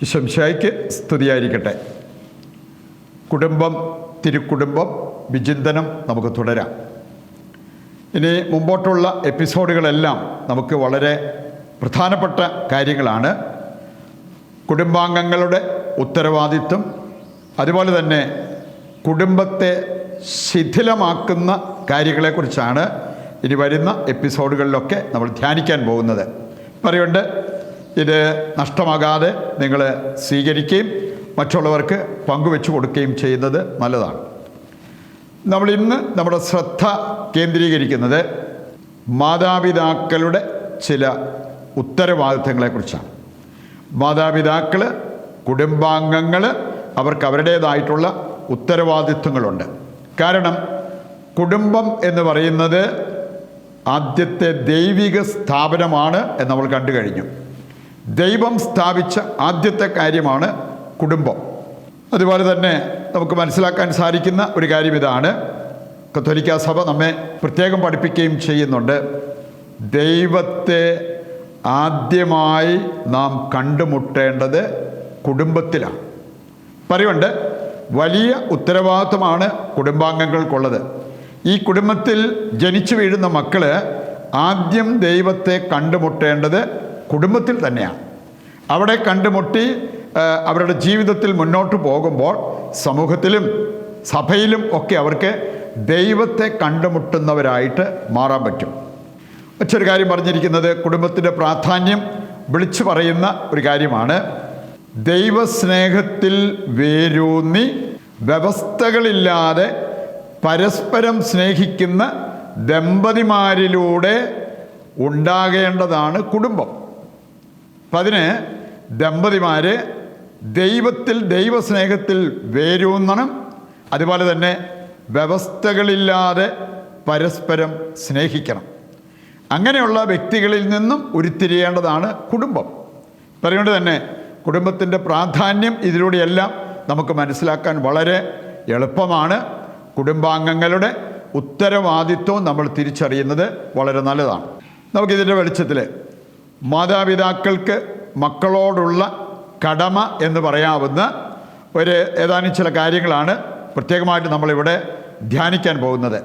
ഈശോമിശിഹായ്ക്ക് സ്തുതിയായിരിക്കട്ടെ. കുടുംബം, തിരുക്കുടുംബം വിചിന്തനം നമുക്ക് തുടരാം. ഇനി മുമ്പോട്ടുള്ള എപ്പിസോഡുകളെല്ലാം നമുക്ക് വളരെ പ്രധാനപ്പെട്ട കാര്യങ്ങളാണ്. കുടുംബാംഗങ്ങളുടെ ഉത്തരവാദിത്വം, അതുപോലെ തന്നെ കുടുംബത്തെ ശിഥിലമാക്കുന്ന കാര്യങ്ങളെക്കുറിച്ചാണ് ഇനി വരുന്ന എപ്പിസോഡുകളിലൊക്കെ നമ്മൾ ധ്യാനിക്കാൻ പോകുന്നത്. പറയുണ്ട്, ഇത് നഷ്ടമാകാതെ നിങ്ങൾ സ്വീകരിക്കുകയും മറ്റുള്ളവർക്ക് പങ്കുവെച്ചു കൊടുക്കുകയും ചെയ്യുന്നത് നല്ലതാണ്. നമ്മൾ ഇന്ന് നമ്മുടെ ശ്രദ്ധ കേന്ദ്രീകരിക്കുന്നത് മാതാപിതാക്കളുടെ ചില ഉത്തരവാദിത്തങ്ങളെക്കുറിച്ചാണ്. മാതാപിതാക്കൾ, കുടുംബാംഗങ്ങൾ, അവർക്ക് അവരുടേതായിട്ടുള്ള ഉത്തരവാദിത്വങ്ങളുണ്ട്. കാരണം കുടുംബം എന്ന് പറയുന്നത് ആദ്യത്തെ ദൈവിക സ്ഥാപനമാണ് എന്ന് നമ്മൾ കണ്ടു കഴിഞ്ഞു. ദൈവം സ്ഥാപിച്ച ആദ്യത്തെ കാര്യമാണ് കുടുംബം. അതുപോലെ തന്നെ നമുക്ക് മനസ്സിലാക്കാൻ സാധിക്കുന്ന ഒരു കാര്യം ഇതാണ്, കത്തോലിക്കാ സഭ നമ്മെ പ്രത്യേകം പഠിപ്പിക്കുകയും ചെയ്യുന്നുണ്ട്. ദൈവത്തെ ആദ്യമായി നാം കണ്ടുമുട്ടേണ്ടത് കുടുംബത്തിലാണ്. പറയുണ്ട്, വലിയ ഉത്തരവാദിത്വമാണ് കുടുംബാംഗങ്ങൾക്കുള്ളത്. ഈ കുടുംബത്തിൽ ജനിച്ചു വീഴുന്ന മക്കൾ ആദ്യം ദൈവത്തെ കണ്ടുമുട്ടേണ്ടത് കുടുംബത്തിൽ തന്നെയാണ്. അവിടെ കണ്ടുമുട്ടി അവരുടെ ജീവിതത്തിൽ മുന്നോട്ട് പോകുമ്പോൾ സമൂഹത്തിലും സഭയിലും ഒക്കെ അവർക്ക് ദൈവത്തെ കണ്ടുമുട്ടുന്നവരായിട്ട് മാറാൻ പറ്റും. മറ്റൊരു കാര്യം പറഞ്ഞിരിക്കുന്നത്, കുടുംബത്തിൻ്റെ പ്രാധാന്യം വിളിച്ചു പറയുന്ന ഒരു കാര്യമാണ്. ദൈവസ്നേഹത്തിൽ വേരൂന്നി വ്യവസ്ഥകളില്ലാതെ പരസ്പരം സ്നേഹിക്കുന്ന ദമ്പതിമാരിലൂടെ ഉണ്ടാകേണ്ടതാണ് കുടുംബം. അപ്പം അതിന് ദമ്പതിമാർ ദൈവത്തിൽ, ദൈവസ്നേഹത്തിൽ വേരൂന്നണം. അതുപോലെ തന്നെ വ്യവസ്ഥകളില്ലാതെ പരസ്പരം സ്നേഹിക്കണം. അങ്ങനെയുള്ള വ്യക്തികളിൽ നിന്നും ഉരുത്തിരിയേണ്ടതാണ് കുടുംബം. പറയുന്നത് തന്നെ കുടുംബത്തിൻ്റെ പ്രാധാന്യം ഇതിലൂടെയെല്ലാം നമുക്ക് മനസ്സിലാക്കാൻ വളരെ എളുപ്പമാണ്. കുടുംബാംഗങ്ങളുടെ ഉത്തരവാദിത്വം നമ്മൾ തിരിച്ചറിയുന്നത് വളരെ നല്ലതാണ്. നമുക്കിതിൻ്റെ വെളിച്ചത്തിൽ മാതാപിതാക്കൾക്ക് മക്കളോടുള്ള കടമ എന്ന് പറയാവുന്ന ഏതാനും ചില കാര്യങ്ങളാണ് പ്രത്യേകമായിട്ട് നമ്മളിവിടെ ധ്യാനിക്കാൻ പോകുന്നത്.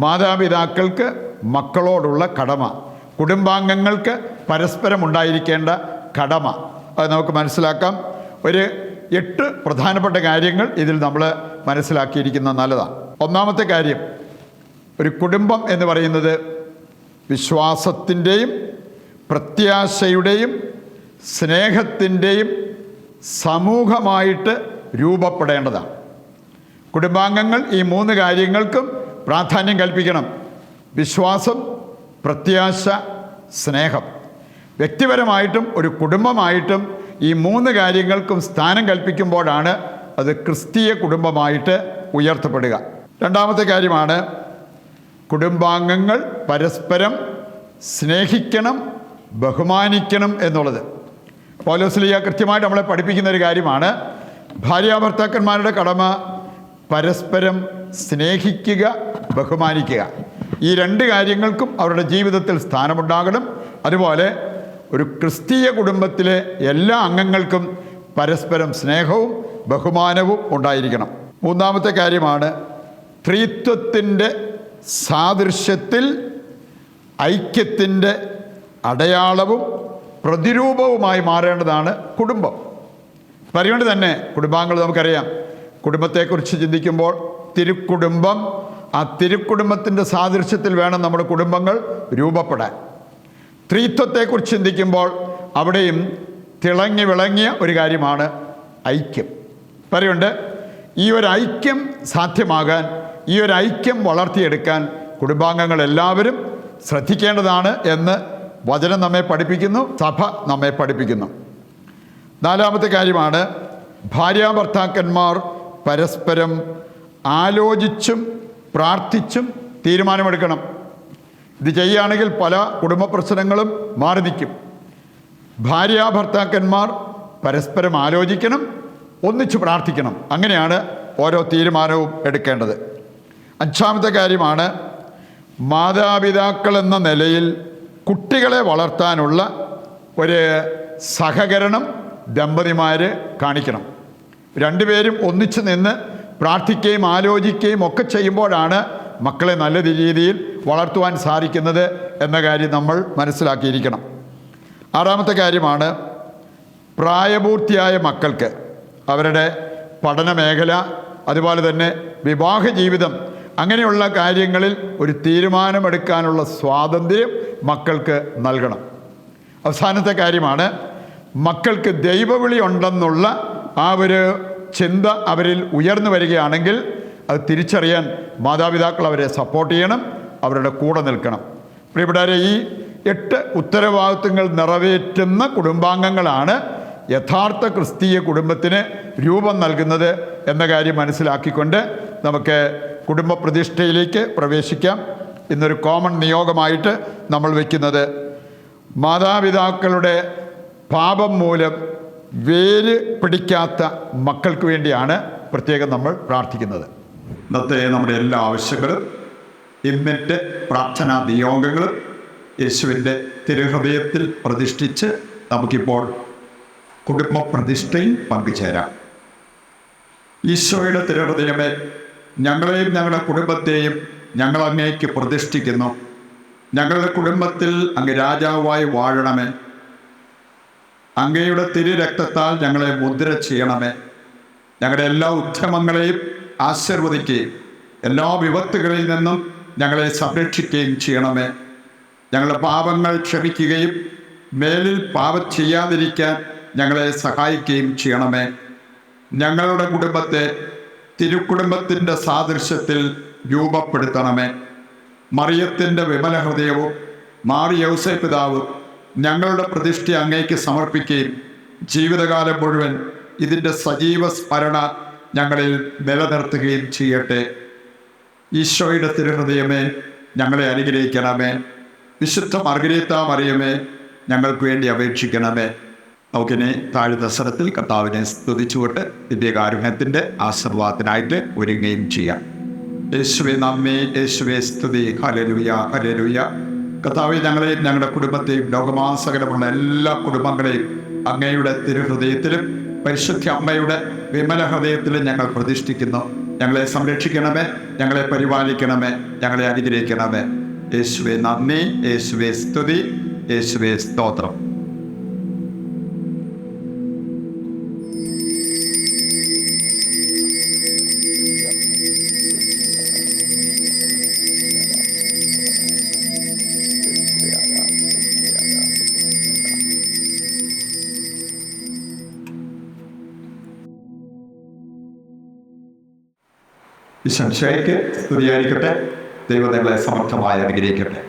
മാതാപിതാക്കൾക്ക് മക്കളോടുള്ള കടമ, കുടുംബാംഗങ്ങൾക്ക് പരസ്പരം ഉണ്ടായിരിക്കേണ്ട കടമ, അത് നമുക്ക് മനസ്സിലാക്കാം. 8 പ്രധാനപ്പെട്ട കാര്യങ്ങൾ ഇതിൽ നമ്മൾ മനസ്സിലാക്കിയിരിക്കുന്നത് നല്ലതാണ്. ഒന്നാമത്തെ കാര്യം, ഒരു കുടുംബം എന്ന് പറയുന്നത് വിശ്വാസത്തിൻ്റെയും പ്രത്യാശയുടെയും സ്നേഹത്തിൻ്റെയും സമൂഹമായിട്ട് രൂപപ്പെടേണ്ടതാണ്. കുടുംബാംഗങ്ങൾ ഈ 3 കാര്യങ്ങൾക്കും പ്രാധാന്യം കൽപ്പിക്കണം. വിശ്വാസം, പ്രത്യാശ, സ്നേഹം. വ്യക്തിപരമായിട്ടും ഒരു കുടുംബമായിട്ടും ഈ 3 കാര്യങ്ങൾക്കും സ്ഥാനം കൽപ്പിക്കുമ്പോഴാണ് അത് ക്രിസ്തീയ കുടുംബമായിട്ട് ഉയർത്തപ്പെടുക. രണ്ടാമത്തെ കാര്യമാണ്, കുടുംബാംഗങ്ങൾ പരസ്പരം സ്നേഹിക്കണം, ബഹുമാനിക്കണം എന്നുള്ളത്. പൗലോസ്ലീഹ കൃത്യമായിട്ട് നമ്മളെ പഠിപ്പിക്കുന്ന ഒരു കാര്യമാണ്. ഭാര്യാഭർത്താക്കന്മാരുടെ കടമ പരസ്പരം സ്നേഹിക്കുക, ബഹുമാനിക്കുക. ഈ 2 കാര്യങ്ങൾക്കും അവരുടെ ജീവിതത്തിൽ സ്ഥാനമുണ്ടാകണം. അതുപോലെ ഒരു ക്രിസ്തീയ കുടുംബത്തിലെ എല്ലാ അംഗങ്ങൾക്കും പരസ്പരം സ്നേഹവും ബഹുമാനവും ഉണ്ടായിരിക്കണം. മൂന്നാമത്തെ കാര്യമാണ്, ത്രിത്വത്തിൻ്റെ സാദൃശ്യത്തിൽ ഐക്യത്തിൻ്റെ അടയാളവും പ്രതിരൂപവുമായി മാറേണ്ടതാണ് കുടുംബം. പറയുന്നത് തന്നെ കുടുംബാംഗങ്ങൾ നമുക്കറിയാം. കുടുംബത്തെക്കുറിച്ച് ചിന്തിക്കുമ്പോൾ തിരുക്കുടുംബം, ആ തിരുക്കുടുംബത്തിൻ്റെ സാദൃശ്യത്തിൽ വേണം നമ്മുടെ കുടുംബങ്ങൾ രൂപപ്പെടാൻ. ത്രിത്വത്തെക്കുറിച്ച് ചിന്തിക്കുമ്പോൾ അവിടെയും തിളങ്ങി വിളങ്ങിയ ഒരു കാര്യമാണ് ഐക്യം. പറയുണ്ട്, ഈ ഒരു ഐക്യം സാധ്യമാകാൻ, ഈ ഒരു ഐക്യം വളർത്തിയെടുക്കാൻ കുടുംബാംഗങ്ങൾ എല്ലാവരും ശ്രദ്ധിക്കേണ്ടതാണ് എന്ന് വചനം നമ്മെ പഠിപ്പിക്കുന്നു, സഭ നമ്മെ പഠിപ്പിക്കുന്നു. നാലാമത്തെ കാര്യമാണ്, ഭാര്യാഭർത്താക്കന്മാർ പരസ്പരം ആലോചിച്ചും പ്രാർത്ഥിച്ചും തീരുമാനമെടുക്കണം. ഇത് ചെയ്യുകയാണെങ്കിൽ പല കുടുംബ പ്രശ്നങ്ങളും മാറി നിൽക്കും. ഭാര്യാഭർത്താക്കന്മാർ പരസ്പരം ആലോചിക്കണം, ഒന്നിച്ച് പ്രാർത്ഥിക്കണം. അങ്ങനെയാണ് ഓരോ തീരുമാനവും എടുക്കേണ്ടത്. അഞ്ചാമത്തെ കാര്യമാണ്, മാതാപിതാക്കൾ എന്ന നിലയിൽ കുട്ടികളെ വളർത്താനുള്ള ഒരു സഹകരണം ദമ്പതിമാർ കാണിക്കണം. രണ്ടുപേരും ഒന്നിച്ചു നിന്ന് പ്രാർത്ഥിക്കുകയും ആലോചിക്കുകയും ഒക്കെ ചെയ്യുമ്പോഴാണ് മക്കളെ നല്ല രീതിയിൽ വളർത്തുവാൻ സാധിക്കുന്നത് എന്ന കാര്യം നമ്മൾ മനസ്സിലാക്കിയിരിക്കണം. ആറാമത്തെ കാര്യമാണ്, പ്രായപൂർത്തിയായ മക്കൾക്ക് അവരുടെ പഠന മേഖല, അതുപോലെ തന്നെ വിവാഹ ജീവിതം, അങ്ങനെയുള്ള കാര്യങ്ങളിൽ ഒരു തീരുമാനമെടുക്കാനുള്ള സ്വാതന്ത്ര്യം മക്കൾക്ക് നൽകണം. അവസാനത്തെ കാര്യമാണ്, മക്കൾക്ക് ദൈവവിളി ഉണ്ടെന്നുള്ള ആ ഒരു ചിന്ത അവരിൽ ഉയർന്നു വരികയാണെങ്കിൽ അത് തിരിച്ചറിയാൻ മാതാപിതാക്കൾ അവരെ സപ്പോർട്ട് ചെയ്യണം, അവരുടെ കൂടെ നിൽക്കണം. പ്രിയപ്പെട്ടവരെ, ഈ 8 ഉത്തരവാദിത്വങ്ങൾ നിറവേറ്റുന്ന കുടുംബാംഗങ്ങളാണ് യഥാർത്ഥ ക്രിസ്തീയ കുടുംബത്തിന് രൂപം നൽകുന്നത് എന്ന കാര്യം മനസ്സിലാക്കിക്കൊണ്ട് നമുക്ക് കുടുംബ പ്രതിഷ്ഠയിലേക്ക് പ്രവേശിക്കാം. ഇന്നൊരു കോമൺ നിയോഗമായിട്ട് നമ്മൾ വയ്ക്കുന്നത്, മാതാപിതാക്കളുടെ പാപം മൂലം വേര് പിടിക്കാത്ത മക്കൾക്ക് വേണ്ടിയാണ് പ്രത്യേകം നമ്മൾ പ്രാർത്ഥിക്കുന്നത്. ഇന്നത്തെ നമ്മുടെ എല്ലാ ആവശ്യങ്ങളും ഇന്നത്തെ പ്രാർത്ഥനാ നിയോഗങ്ങളും യേശുവിൻ്റെ തിരുഹൃദയത്തിൽ പ്രതിഷ്ഠിച്ച് നമുക്കിപ്പോൾ കുടുംബ പ്രതിഷ്ഠയിൽ പങ്കുചേരാം. ഈശോയുടെ തിരുഹൃദയമേ, ഞങ്ങളെയും ഞങ്ങളുടെ കുടുംബത്തെയും ഞങ്ങൾ അങ്ങേക്ക് പ്രതിഷ്ഠിക്കുന്നു. ഞങ്ങളുടെ കുടുംബത്തിൽ അങ്ങ് രാജാവായി വാഴണമേ. അങ്ങയുടെ തിരുരക്തത്താൽ ഞങ്ങളെ മുദ്ര ചെയ്യണമേ. ഞങ്ങളുടെ എല്ലാ ഉദ്യമങ്ങളെയും ആശീർവദിക്കുകയും എല്ലാ വിപത്തുകളിൽ നിന്നും ഞങ്ങളെ സംരക്ഷിക്കുകയും ചെയ്യണമേ. ഞങ്ങളുടെ പാപങ്ങൾ ക്ഷമിക്കുകയും മേലിൽ പാപം ചെയ്യാതിരിക്കാൻ ഞങ്ങളെ സഹായിക്കുകയും ചെയ്യണമേ. ഞങ്ങളുടെ കുടുംബത്തെ തിരുക്കുടുംബത്തിൻ്റെ സാദൃശ്യത്തിൽ രൂപപ്പെടുത്തണമേ. മറിയത്തിൻ്റെ വിമല ഹൃദയവും മാറി യൗസേപ്പ് പിതാവും ഞങ്ങളുടെ പ്രതിഷ്ഠ അങ്ങേക്ക് സമർപ്പിക്കുകയും ജീവിതകാലം മുഴുവൻ ഇതിൻ്റെ സജീവ സ്മരണ ഞങ്ങളിൽ നിലനിർത്തുകയും ചെയ്യട്ടെ. ഈശോയുടെ തിരുഹൃദയമേ, ഞങ്ങളെ അനുഗ്രഹിക്കണമേ. വിശുദ്ധ മർഗരീത്ത മറിയമേ, ഞങ്ങൾക്ക് വേണ്ടി അപേക്ഷിക്കണമേ. നമുക്കിനി താഴ്ന്ന സ്വരത്തിൽ കർത്താവിനെ സ്തുതിച്ചുകൊണ്ട് ദിവ്യകാരുണ്യത്തിൻ്റെ ആശീർവാദത്തിനായിട്ട് ഒരുങ്ങുകയും ചെയ്യാം. യേശുവേ നന്ദി, യേശുവേ സ്തുതി. Hallelujah, hallelujah. കർത്താവേ, ഞങ്ങളെയും ഞങ്ങളുടെ കുടുംബത്തെയും ലോകമാസകലമുള്ള എല്ലാ കുടുംബങ്ങളെയും അങ്ങയുടെ തിരുഹൃദയത്തിലും പരിശുദ്ധ അമ്മയുടെ വിമല ഹൃദയത്തിലും ഞങ്ങൾ പ്രതിഷ്ഠിക്കുന്നു. ഞങ്ങളെ സംരക്ഷിക്കണമേ, ഞങ്ങളെ പരിപാലിക്കണമേ, ഞങ്ങളെ അനുഗ്രഹിക്കണമേ. യേശുവേ നന്ദി, യേശുവേ സ്തുതി, യേശുവേ സ്തോത്രം. ഈശോയ്ക്ക് സ്തുതിയായിരിക്കട്ടെ. ദൈവം നിങ്ങളെ സമർത്ഥമായി അനുഗ്രഹിക്കട്ടെ.